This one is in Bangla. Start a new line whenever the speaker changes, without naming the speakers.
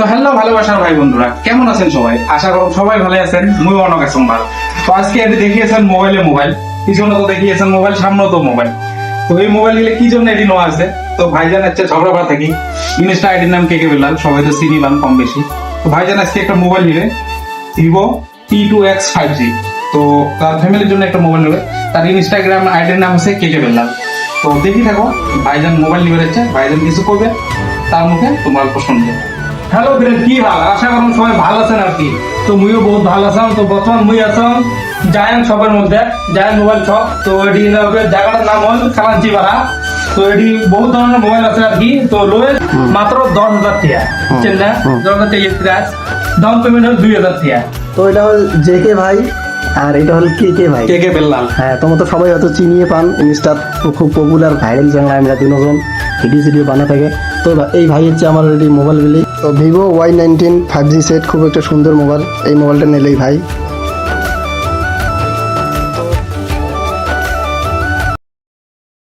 তো হ্যালো ভালোবাসার ভাই বন্ধুরা, কেমন আছেন সবাই? আশা করব সবাই ভালো আছেন। মুই অনেক আছেন ভালো। তো আজকে এটি দেখিয়েছেন মোবাইল পিছনে তো দেখিয়েছেন মোবাইল, সামনে তো মোবাইল। তো এই মোবাইল গুলো কি জন্য এটি নেওয়া আছে? তো ভাইজান হচ্ছে ঝগড়াপাড়া থাকি, ইনস্টা আইডির নাম কেকে বেলাল, সবাই তো চিনি বান কম বেশি। তো ভাইজান আজকে একটা মোবাইল নিবে, ভিভো T2X 5G। তো তার ফ্যামিলির জন্য একটা মোবাইল নেবে, তার ইনস্টাগ্রাম আইডির নাম হচ্ছে কেকে বেলাল। তো দেখি থাকো, ভাইজান মোবাইল নিবে যাচ্ছে, ভাইজান কিছু করবে, তার মুখে তোমার গল্প শুনবে। হ্যালো ফ্রেন্ড, কি হাল? আশা করুন সবাই ভালো আছেন আর কি। তো মুইও বহুত ভালো আছেন। তো বর্তমান মুই আছেন জায়ান্ট শপের মধ্যে, জায়ান্ট মোবাইল শপ। তো এটি জায়গাটার নাম হল খালাঞ্চি পাড়া। তো এটি বহুত ধরনের মোবাইল আছে আর কি। তো লোয়ের মাত্র 10,000 টাকা, বুঝছেন না? 10,000 টাকা প্রাইস, ডাউন পেমেন্ট হল 2,000 টাকা।
তো এটা হল জেকে ভাই আর এটা হল কে ভাই।
কেকে বেললাল।
হ্যাঁ, তোমার তো সবাই হয়তো চিনিয়ে পান, ইনস্টার খুব পপুলার ভাইরাল চ্যানেল, আমরা তিনজন ভিডিও বানা থাকে। তো এই ভাই হচ্ছে আমার মোবাইল গুলি। তো ভিভো Y19 5G সেট, খুব একটা সুন্দর মোবাইল। এই মোবাইলটা নিলেই ভাই